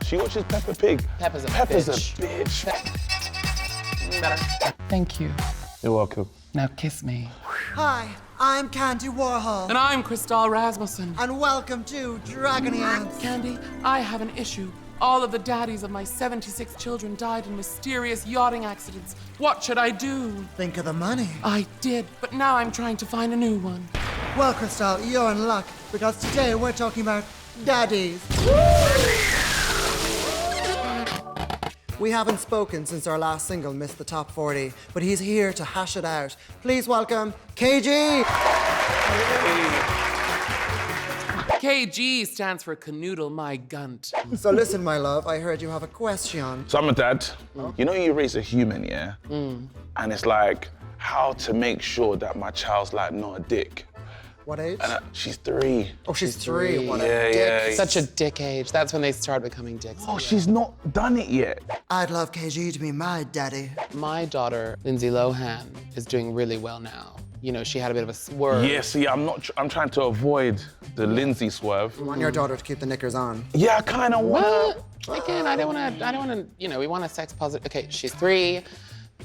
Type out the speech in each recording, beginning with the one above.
She watches Peppa Pig. Peppa's a Peppa's bitch. a bitch. Better. Thank you. You're welcome. Now kiss me. Hi, I'm Candy Warhol. And I'm Crystal Rasmussen. And welcome to Dragony Aunts. Candy, I have an issue. All of the daddies of my 76 children died in mysterious yachting accidents. What should I do? Think of the money. I did, but now I'm trying to find a new one. Well, Crystal, you're in luck, because today we're talking about Daddies. We haven't spoken since our last single missed the top 40, but he's here to hash it out. Please welcome KG! KG stands for Canoodle My Gunt. So listen, my love, I heard you have a question. So I'm a dad. You know you raise a human, yeah? And it's like, how to make sure that my child's like not a dick. What age? She's 3. Oh, she's 3. What a Yeah, dick. yeah. Such a dick age. That's when they start becoming dicks. Oh, she's not done it yet. I'd love KG to be my daddy. My daughter, Lindsay Lohan, is doing really well now. You know, she had a bit of a swerve. Yeah, see, I'm trying to avoid the Lindsay swerve. You want your daughter to keep the knickers on. Yeah, I kind of want What? Again, I don't wanna, you know, we want a sex positive. Okay, she's 3.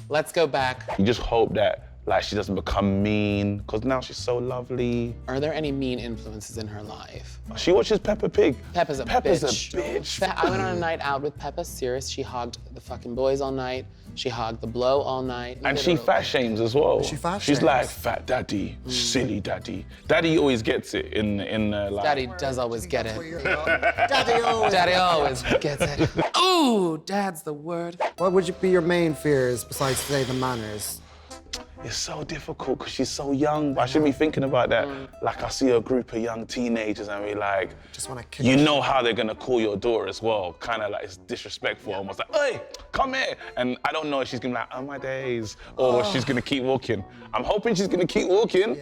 Let's go back. You just hope that, like, she doesn't become mean, because now she's so lovely. Are there any mean influences in her life? She watches Peppa Pig. Peppa's a Peppa's bitch. a bitch. I went on a night out with Peppa, serious. She hogged the fucking boys all night. She hogged the blow all night. And she fat shames as well. She fat She's shames? like, fat daddy, silly daddy. Daddy always gets it in like... Daddy does always get it. Daddy, oh. Daddy always gets it. Ooh, dad's the word. What would be your main fears besides, say, the manners? It's so difficult because she's so young. I shouldn't be thinking about that. Like, I see a group of young teenagers and we like, Just want to kick you her. know how they're gonna call your daughter as well. Kind of like, it's disrespectful, almost like, hey, come here. And I don't know if she's gonna be like, oh my days, or she's gonna keep walking. I'm hoping she's gonna keep walking,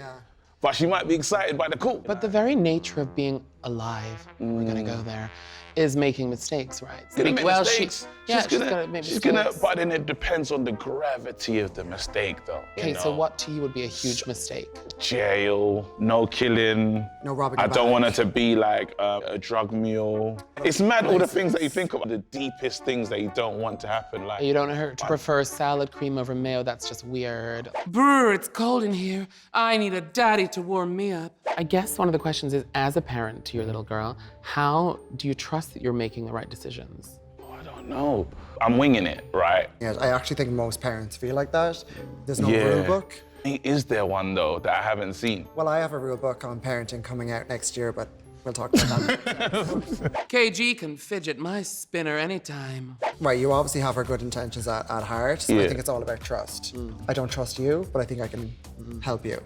but she might be excited by the call. But the very nature of being alive, we're gonna go there, is making mistakes, right? Gonna make mistakes. She's gonna make mistakes. But then it depends on the gravity of the mistake, though. Okay, you so know? what to you would be a huge mistake? Jail, no killing. No robbing I a don't bank. want her to be like a drug mule. It's mad all the things that you think of, the deepest things that you don't want to happen. Like, You don't want her to prefer salad cream over mayo, that's just weird. Brr, it's cold in here. I need a daddy to warm me up. I guess one of the questions is, as a parent to your little girl, how do you trust that you're making the right decisions? I don't know. I'm winging it, right? Yeah, I actually think most parents feel like that. There's no Yeah. rule book. Is there one, though, that I haven't seen? Well, I have a rule book on parenting coming out next year, but we'll talk about that. KG can fidget my spinner anytime. Right, you obviously have her good intentions at heart, so I Yeah. think it's all about trust. I don't trust you, but I think I can help you.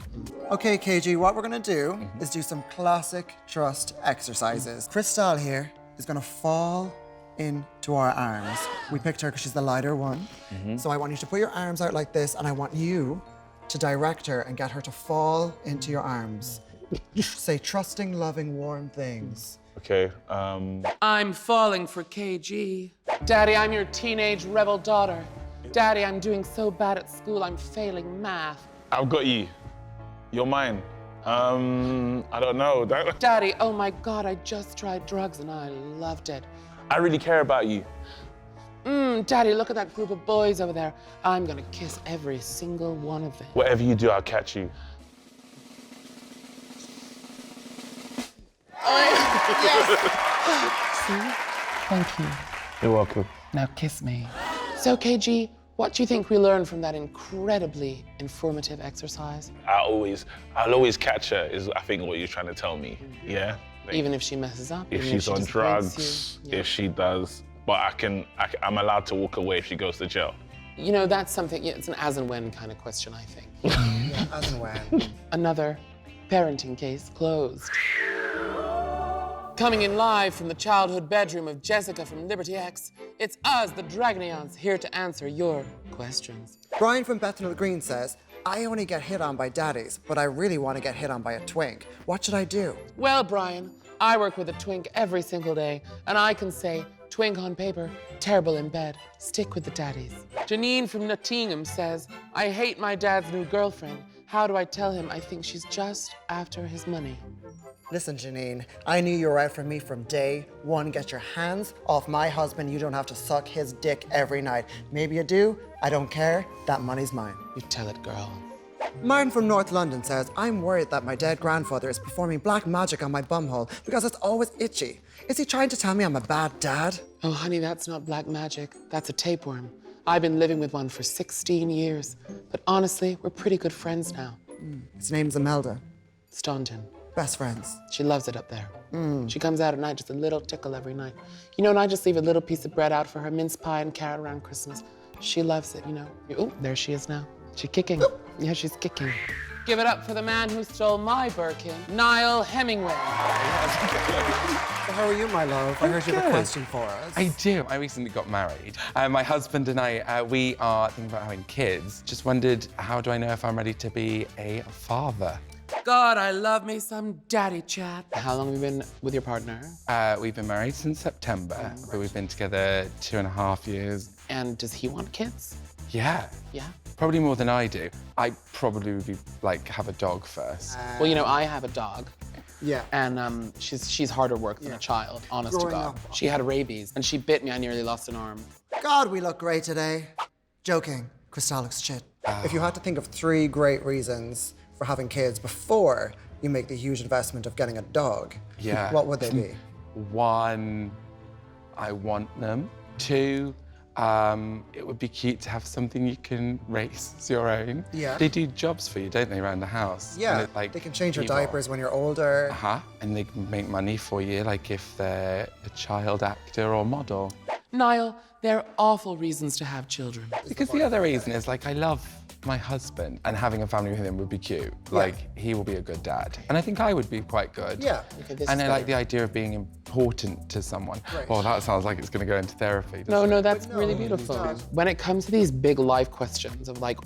Okay, KG, what we're gonna do is do some classic trust exercises. Crystal here is gonna fall into our arms. We picked her because she's the lighter one. So I want you to put your arms out like this, and I want you to direct her and get her to fall into your arms. Say trusting, loving, warm things. Okay, I'm falling for KG. Daddy, I'm your teenage rebel daughter. Daddy, I'm doing so bad at school, I'm failing math. I've got you. You're mine. I don't know. Daddy, oh my God, I just tried drugs and I loved it. I really care about you. Daddy, look at that group of boys over there. I'm gonna kiss every single one of them. Whatever you do, I'll catch you. See? Thank you. You're welcome. Now kiss me. So, KG, what do you think we learned from that incredibly informative exercise? I'll always catch her, is I think what you're trying to tell me. Yeah? Like, Even if she messes up? if even she's she on disappoints drugs, you? Yeah. if she does, but I'm allowed to walk away if she goes to jail. You know, that's something, yeah, it's an as and when kind of question, I think. Yeah, as and when. Another parenting case closed. Coming in live from the childhood bedroom of Jessica from Liberty X, it's us, the Dragony Aunts, here to answer your questions. Brian from Bethnal Green says, I only get hit on by daddies, but I really want to get hit on by a twink. What should I do? Well, Brian, I work with a twink every single day, and I can say, twink on paper, terrible in bed, stick with the daddies. Janine from Nottingham says, I hate my dad's new girlfriend. How do I tell him I think she's just after his money? Listen, Janine, I knew you were out for me from day one. Get your hands off my husband. You don't have to suck his dick every night. Maybe you do. I don't care. That money's mine. You tell it, girl. Martin from North London says, I'm worried that my dead grandfather is performing black magic on my bumhole because it's always itchy. Is he trying to tell me I'm a bad dad? Oh, honey, that's not black magic. That's a tapeworm. I've been living with one for 16 years. But honestly, we're pretty good friends now. His name's Imelda. Staunton. Best friends. She loves it up there. She comes out at night, just a little tickle every night. You know, and I just leave a little piece of bread out for her, mince pie and carrot around Christmas. She loves it, you know. Oh, there she is now. She's kicking. Yeah, she's kicking. Give it up for the man who stole my Birkin, Niall Hemingway. So how are you, my love? I heard you have a question for us. I do. I recently got married. My husband and I, we are thinking about having kids. Just wondered, how do I know if I'm ready to be a father? God, I love me some daddy chat. How long have you been with your partner? We've been married since September, but we've been together 2.5 years. And does he want kids? Yeah. Yeah? Probably more than I do. I probably would be like, have a dog first. Well, you know, I have a dog. Yeah. And she's harder work than a child, honest to Growing God. up. She had rabies and she bit me, I nearly lost an arm. God, we look great today. Joking. Crystal looks shit. If you had to think of 3 great reasons for having kids before you make the huge investment of getting a dog, Yeah. what would they be? 1, I want them. 2, it would be cute to have something you can raise your own. Yeah. They do jobs for you, don't they, around the house? Yeah, And they can change your diapers when you're older. And they can make money for you, like if they're a child actor or model. Niall, there are awful reasons to have children. Because the other reason is, like, I love my husband, and having a family with him would be cute. Like, he will be a good dad. And I think I would be quite good. Yeah. Okay, this And is I like better. the idea of being important to someone. Right. Well, that sounds like it's going to go into therapy. No, that's really no, beautiful. it does. When it comes to these big life questions of like,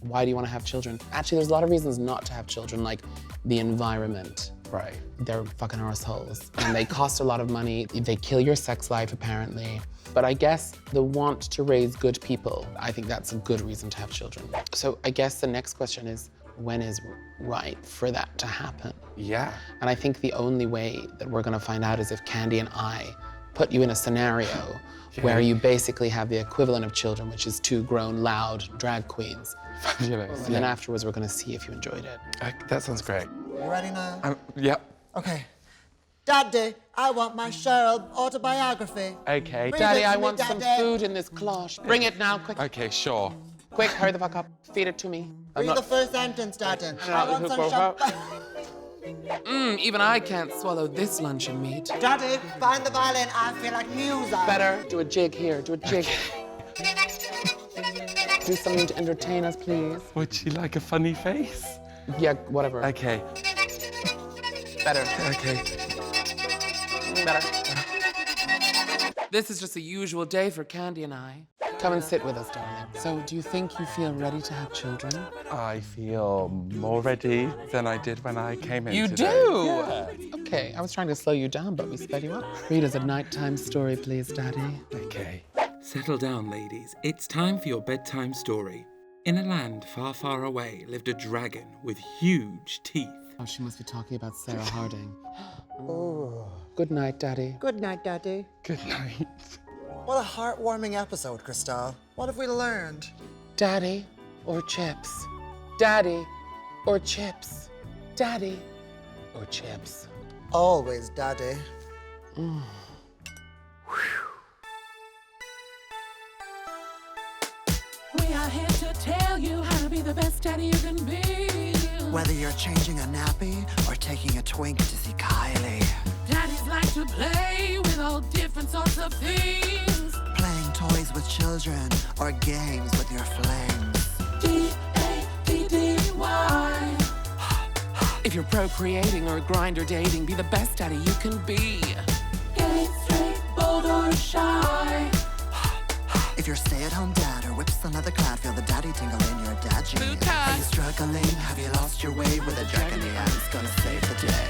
why do you want to have children? Actually, there's a lot of reasons not to have children, like the environment. Right. They're fucking arseholes. And they cost a lot of money. They kill your sex life, apparently. But I guess the want to raise good people, I think that's a good reason to have children. So I guess the next question is, when is right for that to happen? Yeah. And I think the only way that we're gonna find out is if Candy and I put you in a scenario where you basically have the equivalent of children, which is 2 grown, loud drag queens. Fabulous. And then afterwards, we're gonna see if you enjoyed it. That sounds great. You ready now? Yep. Okay. Daddy, I want my Cheryl autobiography. Okay. Read Daddy, it to I me, want some Daddy. food in this cloche. Bring it now, quick. Okay, sure. Quick, hurry the fuck up. Feed it to me. Read the first sentence, Daddy. I want some champagne. Even I can't swallow this luncheon meat. Daddy, find the violin. I feel like music. Better do a jig here, do a jig. Do something to entertain us, please. Would she like a funny face? Yeah, whatever. Okay. Better. Okay. Better. This is just a usual day for Candy and I. Come and sit with us, darling. So, do you think you feel ready to have children? I feel more ready than I did when I came in You today. do? Yeah. Okay, I was trying to slow you down, but we sped you up. Read us a nighttime story, please, Daddy. Okay. Settle down, ladies. It's time for your bedtime story. In a land far, far away lived a dragon with huge teeth. Oh, she must be talking about Sarah Harding. Good night, Daddy. Good night, Daddy. Good night. What a heartwarming episode, Crystal. What have we learned? Daddy or chips? Daddy or chips? Daddy or chips? Always, Daddy. We are here to tell you how to be the best daddy you can be. Whether you're changing a nappy or taking a twink to see Kylie. Daddies like to play with all different sorts of things. Playing toys with children or games with your flames. D-A-D-D-Y. If you're procreating or grinder dating, be the best daddy you can be. Gay, straight, bold, or shy. If you're stay-at-home dad or whips another clad, feel the daddy tingle in your dad jeans. Lucas. Are you struggling? Have you lost your way? With a Dragony Aunts gonna save the day.